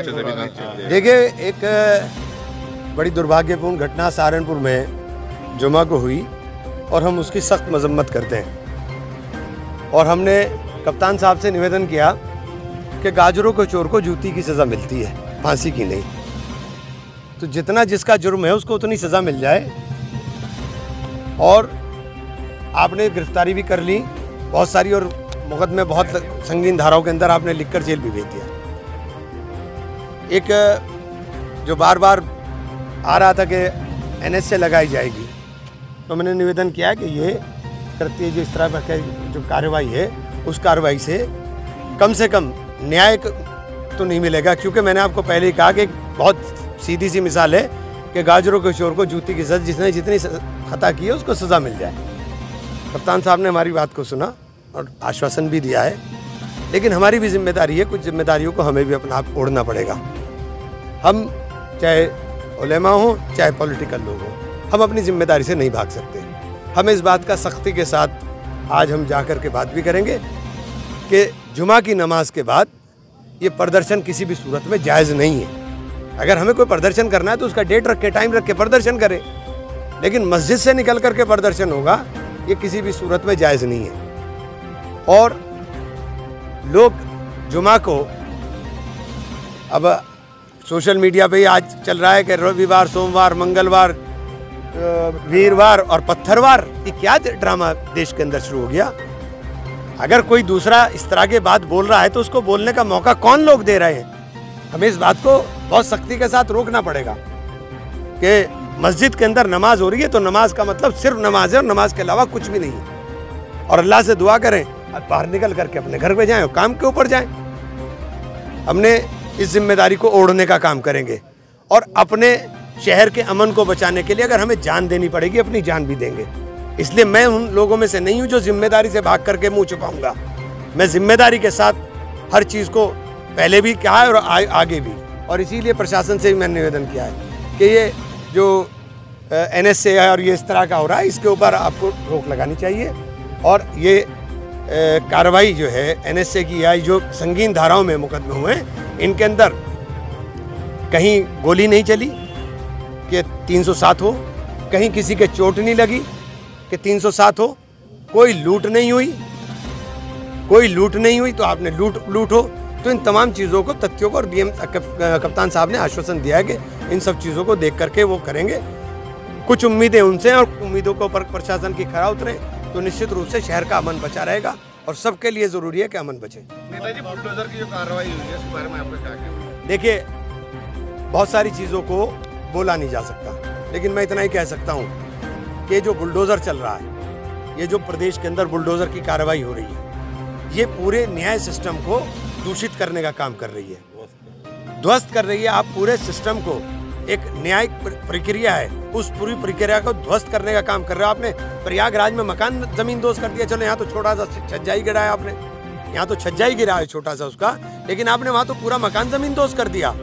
देखिए, एक बड़ी दुर्भाग्यपूर्ण घटना सहारनपुर में जुमा को हुई और हम उसकी सख्त मजम्मत करते हैं। और हमने कप्तान साहब से निवेदन किया कि गाजरों के चोर को जूती की सज़ा मिलती है, फांसी की नहीं। तो जितना जिसका जुर्म है उसको उतनी सज़ा मिल जाए। और आपने गिरफ्तारी भी कर ली बहुत सारी, और मुकदमे बहुत संगीन धाराओं के अंदर आपने लिखकर जेल भी भेज दिया। एक जो बार बार आ रहा था कि एनएस से लगाई जाएगी, तो मैंने निवेदन किया कि ये कृत्य जो इस तरह का जो कार्रवाई है उस कार्रवाई से कम न्याय तो नहीं मिलेगा। क्योंकि मैंने आपको पहले ही कहा कि बहुत सीधी सी मिसाल है कि गाजरों के चोर को जूती की सज़ा, जिसने जितनी खता की है उसको सज़ा मिल जाए। कप्तान साहब ने हमारी बात को सुना और आश्वासन भी दिया है, लेकिन हमारी भी जिम्मेदारी है, कुछ जिम्मेदारियों को हमें भी अपना आप ओढ़ना पड़ेगा। हम चाहे उलेमा हो चाहे पॉलिटिकल लोग हो, हम अपनी जिम्मेदारी से नहीं भाग सकते। हम इस बात का सख्ती के साथ आज हम जाकर के बात भी करेंगे कि जुमा की नमाज के बाद ये प्रदर्शन किसी भी सूरत में जायज़ नहीं है। अगर हमें कोई प्रदर्शन करना है तो उसका डेट रख के, टाइम रख के प्रदर्शन करें, लेकिन मस्जिद से निकल करके प्रदर्शन होगा ये किसी भी सूरत में जायज़ नहीं है। और लोग जुमा को, अब सोशल मीडिया पे आज चल रहा है कि रविवार, सोमवार, मंगलवार, वीरवार और पत्थरवार, ये क्या ड्रामा देश के अंदर शुरू हो गया। अगर कोई दूसरा इस तरह के बात बोल रहा है तो उसको बोलने का मौका कौन लोग दे रहे हैं। हमें इस बात को बहुत सख्ती के साथ रोकना पड़ेगा कि मस्जिद के अंदर नमाज हो रही है तो नमाज का मतलब सिर्फ नमाज है और नमाज के अलावा कुछ भी नहीं है। और अल्लाह से दुआ करें और बाहर निकल करके अपने घर पे जाएं और काम के ऊपर जाएं। हमने इस जिम्मेदारी को ओढ़ने का काम करेंगे और अपने शहर के अमन को बचाने के लिए अगर हमें जान देनी पड़ेगी, अपनी जान भी देंगे। इसलिए मैं उन लोगों में से नहीं हूं जो जिम्मेदारी से भाग करके मुंह छुपाऊंगा। मैं जिम्मेदारी के साथ हर चीज़ को पहले भी कहा है और आगे भी, और इसीलिए प्रशासन से भी मैंने निवेदन किया है कि ये जो एनएस से है और ये इस तरह का हो रहा है, इसके ऊपर आपको रोक लगानी चाहिए। और ये कार्रवाई जो है एनएस से की है, जो संगीन धाराओं में मुकदमे हुए हैं, इनके अंदर कहीं गोली नहीं चली कि 307 हो, कहीं किसी के चोट नहीं लगी कि 307 हो, कोई लूट नहीं हुई तो आपने लूट हो। तो इन तमाम चीज़ों को, तथ्यों को, और बीएम कप्तान साहब ने आश्वासन दिया है कि इन सब चीज़ों को देख करके वो करेंगे। कुछ उम्मीदें उनसे, और उम्मीदों को पर प्रशासन की खरा उतरे तो निश्चित रूप से शहर का अमन बचा रहेगा और सबके लिए ज़रूरी है कि अमन बचे। नेताजी, बुलडोजर की जो कार्रवाई हुई है उसके बारे में आपने क्या कहा? देखिए, बहुत सारी चीज़ों को बोला नहीं जा सकता, लेकिन मैं इतना ही कह सकता हूँ कि जो बुलडोज़र चल रहा है, ये जो प्रदेश के अंदर बुलडोज़र की कार्रवाई हो रही है, ये पूरे न्याय सिस्टम को दूषित करने का काम कर रही है, ध्वस्त कर रही है। आप पूरे सिस्टम को, एक न्यायिक प्रक्रिया है, उस पूरी प्रक्रिया को ध्वस्त करने का काम कर रहे हो। आपने प्रयागराज में मकान ज़मींदोज़ कर दिया, चलो यहाँ तो छोटा सा छज्जा ही गिराया आपने, यहाँ तो छज्जा ही गिरा है छोटा सा उसका, लेकिन आपने वहाँ तो पूरा मकान ज़मींदोज़ कर दिया।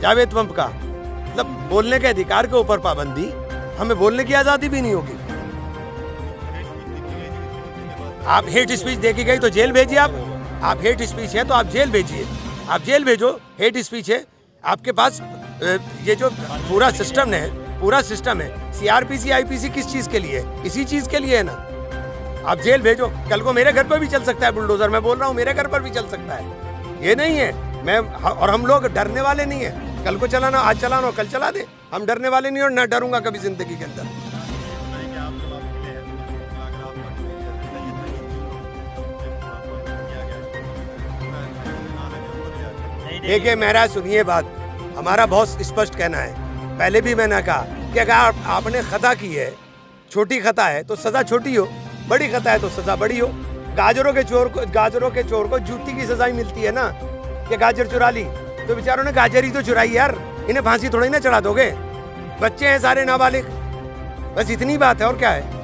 जावेद पंप का मतलब बोलने के अधिकार के ऊपर पाबंदी, हमें बोलने की आज़ादी भी नहीं होगी। आप हेट स्पीच देखी गई तो जेल भेजिए। आप हेट स्पीच है तो आप जेल भेजिए, आप जेल भेजो। हेट स्पीच है आपके पास, ये जो पूरा सिस्टम है सीआरपीसी आईपीसी किस चीज़ के लिए है? इसी चीज़ के लिए है ना। आप जेल भेजो। कल को मेरे घर पर भी चल सकता है बुलडोजर, मैं बोल रहा हूँ मेरे घर पर भी चल सकता है, ये नहीं है। और हम लोग डरने वाले नहीं है। कल को चलाना, आज चलाना, कल चला दे। हम डरने वाले नहीं और ना डरूंगा कभी जिंदगी के अंदर। देखिए मेरा सुनिए बात, हमारा बहुत स्पष्ट कहना है, पहले भी मैंने कहा कि अगर आपने खता की है, छोटी खता है तो सज़ा छोटी हो, बड़ी खता है तो सज़ा बड़ी हो। गाजरों के चोर को जूती की सज़ा ही मिलती है ना। कि गाजर चुरा ली तो बेचारों ने गाजर ही तो चुराई यार, इन्हें फांसी थोड़ी ना चढ़ा दोगे। बच्चे हैं सारे नाबालिग, बस इतनी बात है और क्या है।